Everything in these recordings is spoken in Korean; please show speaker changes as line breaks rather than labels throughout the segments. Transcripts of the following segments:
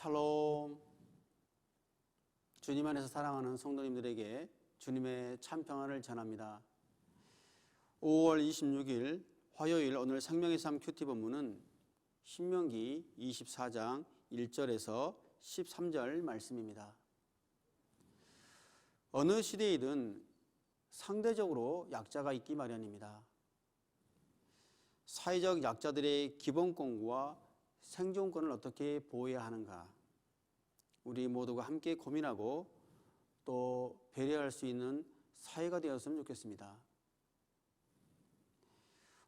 샬롬. 주님 안에서 사랑하는 성도님들에게 주님의 참 평안을 전합니다. 5월 26일 화요일 오늘 생명의 삶 큐티 본문은 신명기 24장 1절에서 13절 말씀입니다. 어느 시대이든 상대적으로 약자가 있기 마련입니다. 사회적 약자들의 기본권과 생존권을 어떻게 보호해야 하는가, 우리 모두가 함께 고민하고 또 배려할 수 있는 사회가 되었으면 좋겠습니다.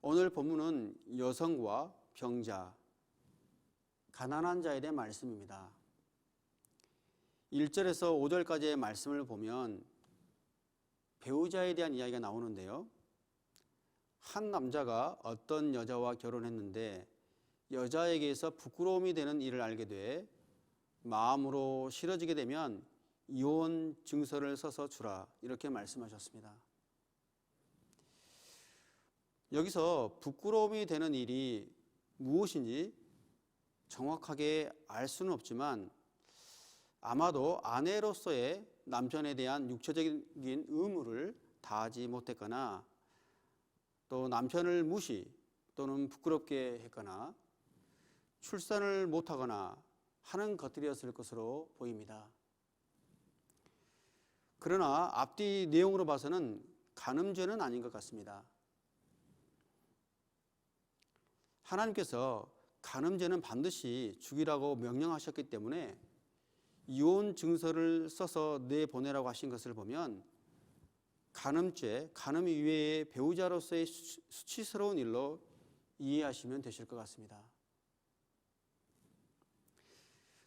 오늘 본문은 여성과 병자, 가난한 자에 대한 말씀입니다. 1절에서 5절까지의 말씀을 보면 배우자에 대한 이야기가 나오는데요. 한 남자가 어떤 여자와 결혼했는데 여자에게서 부끄러움이 되는 일을 알게 돼 마음으로 싫어지게 되면 이혼 증서를 써서 주라, 이렇게 말씀하셨습니다. 여기서 부끄러움이 되는 일이 무엇인지 정확하게 알 수는 없지만 아마도 아내로서의 남편에 대한 육체적인 의무를 다하지 못했거나 또 남편을 무시 또는 부끄럽게 했거나 출산을 못하거나 하는 것들이었을 것으로 보입니다. 그러나 앞뒤 내용으로 봐서는 간음죄는 아닌 것 같습니다. 하나님께서 간음죄는 반드시 죽이라고 명령하셨기 때문에 이혼 증서를 써서 내보내라고 하신 것을 보면 간음죄, 간음 이외의 배우자로서의 수치스러운 일로 이해하시면 되실 것 같습니다.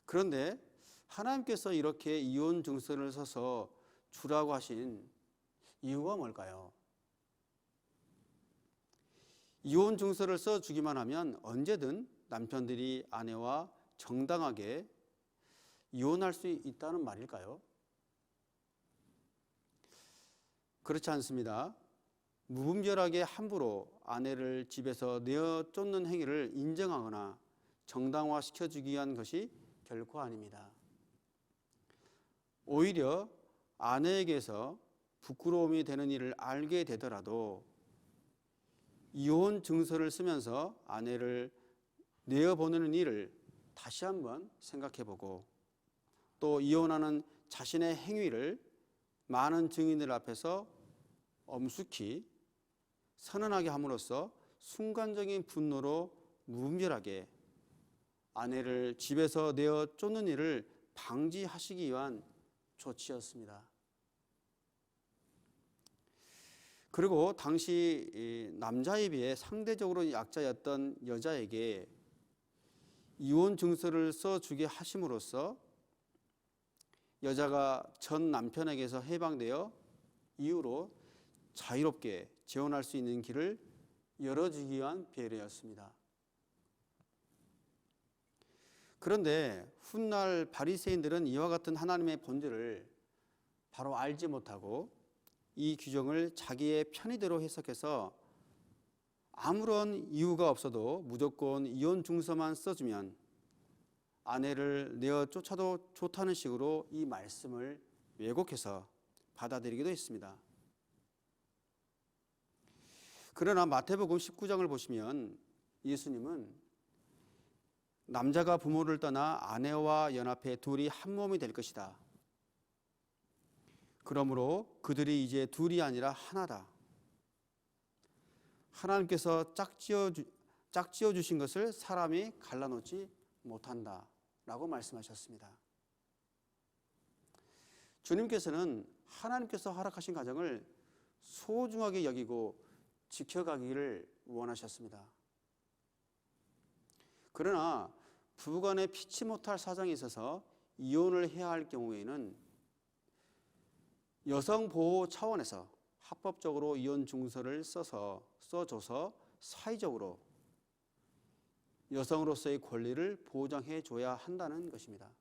그런데 하나님께서 이렇게 이혼 증서를 써서 주라고 하신 이유가 뭘까요? 이혼 증서를 써주기만 하면 언제든 남편들이 아내와 정당하게 이혼할 수 있다는 말일까요? 그렇지 않습니다. 무분별하게 함부로 아내를 집에서 내어 쫓는 행위를 인정하거나 정당화시켜주기 위한 것이 결코 아닙니다. 오히려 아내에게서 부끄러움이 되는 일을 알게 되더라도 이혼 증서를 쓰면서 아내를 내어보내는 일을 다시 한번 생각해보고 또 이혼하는 자신의 행위를 많은 증인들 앞에서 엄숙히 선언하게 함으로써 순간적인 분노로 무분별하게 아내를 집에서 내어 쫓는 일을 방지하시기 위한 조치였습니다. 그리고 당시 남자에 비해 상대적으로 약자였던 여자에게 이혼 증서를 써주게 하심으로써 여자가 전 남편에게서 해방되어 이후로 자유롭게 재혼할 수 있는 길을 열어주기 위한 배려였습니다. 그런데 훗날 바리새인들은 이와 같은 하나님의 본질을 바로 알지 못하고 이 규정을 자기의 편의대로 해석해서 아무런 이유가 없어도 무조건 이혼 증서만 써주면 아내를 내어 쫓아도 좋다는 식으로 이 말씀을 왜곡해서 받아들이기도 했습니다. 그러나 마태복음 19장을 보시면 예수님은 남자가 부모를 떠나 아내와 연합해 둘이 한 몸이 될 것이다. 그러므로 그들이 이제 둘이 아니라 하나다. 하나님께서 짝지어 주신 것을 사람이 갈라놓지 못한다 라고 말씀하셨습니다. 주님께서는 하나님께서 허락하신 가정을 소중하게 여기고 지켜가기를 원하셨습니다. 그러나 부부간에 피치 못할 사정이 있어서 이혼을 해야 할 경우에는 여성 보호 차원에서 합법적으로 이혼 증서를 써줘서 사회적으로 여성으로서의 권리를 보장해 줘야 한다는 것입니다.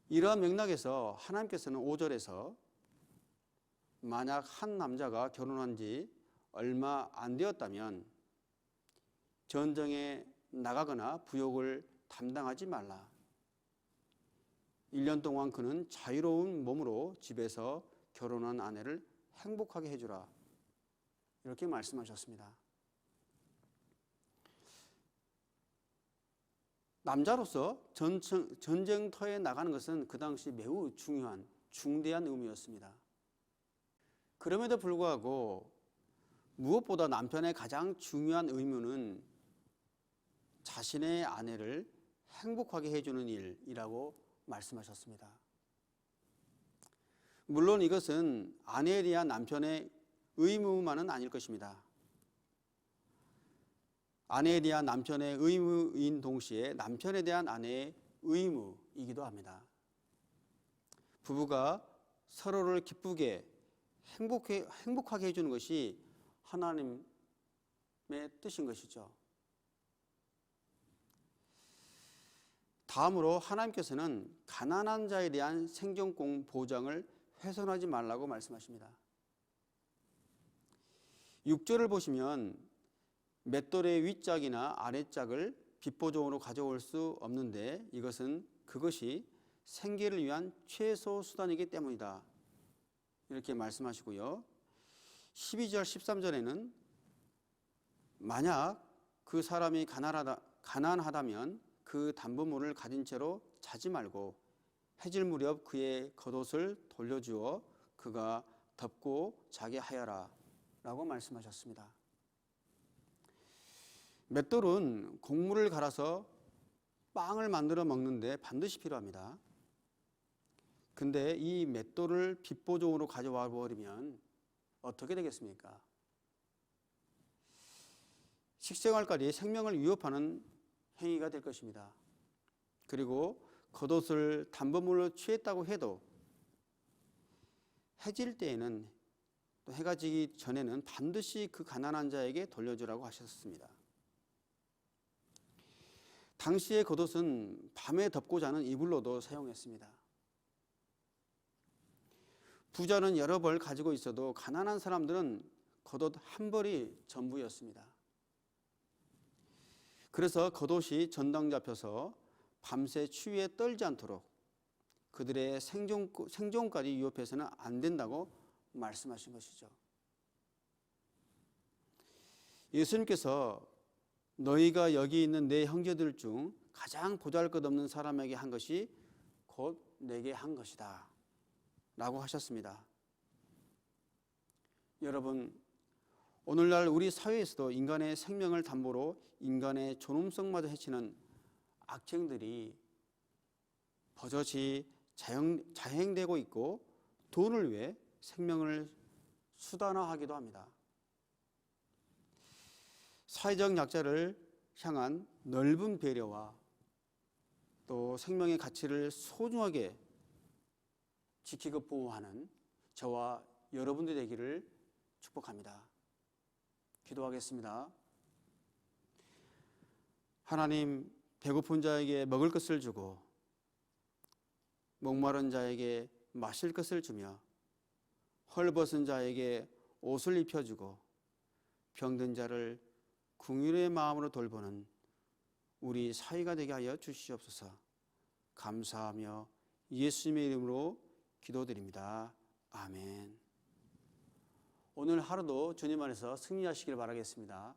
이러한 맥락에서 하나님께서는 5절에서 만약 한 남자가 결혼한 지 얼마 안 되었다면 전쟁에 나가거나 부역을 담당하지 말라. 1년 동안 그는 자유로운 몸으로 집에서 결혼한 아내를 행복하게 해주라. 이렇게 말씀하셨습니다. 남자로서 전쟁터에 나가는 것은 그 당시 매우 중요한 중대한 의무였습니다. 그럼에도 불구하고 무엇보다 남편의 가장 중요한 의무는 자신의 아내를 행복하게 해주는 일이라고 말씀하셨습니다. 물론 이것은 아내에 대한 남편의 의무만은 아닐 것입니다. 아내에 대한 남편의 의무인 동시에 남편에 대한 아내의 의무이기도 합니다. 부부가 서로를 기쁘게 행복하게 해주는 것이 하나님의 뜻인 것이죠. 다음으로 하나님께서는 가난한 자에 대한 생존권 보장을 훼손하지 말라고 말씀하십니다. 6절을 보시면 맷돌의 윗짝이나 아랫짝을 비포종으로 가져올 수 없는데 그것이 생계를 위한 최소 수단이기 때문이다. 이렇게 말씀하시고요. 12절 13절에는 만약 그 사람이 가난하다면 그 담보물을 가진 채로 자지 말고 해질 무렵 그의 겉옷을 돌려주어 그가 덮고 자게 하여라 라고 말씀하셨습니다. 맷돌은 곡물을 갈아서 빵을 만들어 먹는데 반드시 필요합니다. 근데 이 맷돌을 빗보종으로 가져와 버리면 어떻게 되겠습니까? 식생활까지 생명을 위협하는 행위가 될 것입니다. 그리고 겉옷을 담보물로 취했다고 해도 해질 때에는 또 해가 지기 전에는 반드시 그 가난한 자에게 돌려주라고 하셨습니다. 당시의 겉옷은 밤에 덮고 자는 이불로도 사용했습니다. 부자는 여러 벌 가지고 있어도 가난한 사람들은 겉옷 한 벌이 전부였습니다. 그래서 겉옷이 전당 잡혀서 밤새 추위에 떨지 않도록 그들의 생존까지 위협해서는 안 된다고 말씀하신 것이죠. 예수님께서 너희가 여기 있는 내 형제들 중 가장 보잘것없는 사람에게 한 것이 곧 내게 한 것이다 라고 하셨습니다. 여러분, 오늘날 우리 사회에서도 인간의 생명을 담보로 인간의 존엄성마저 해치는 악행들이 버젓이 자행되고 있고 돈을 위해 생명을 수단화하기도 합니다. 사회적 약자를 향한 넓은 배려와 또 생명의 가치를 소중하게 지키고 보호하는 저와 여러분들 되기를 축복합니다. 기도하겠습니다. 하나님, 배고픈 자에게 먹을 것을 주고 목마른 자에게 마실 것을 주며 헐벗은 자에게 옷을 입혀주고 병든 자를 긍휼의 마음으로 돌보는 우리 사이가 되게 하여 주시옵소서. 감사하며 예수님의 이름으로 기도드립니다. 아멘. 오늘 하루도 주님 안에서 승리하시길 바라겠습니다.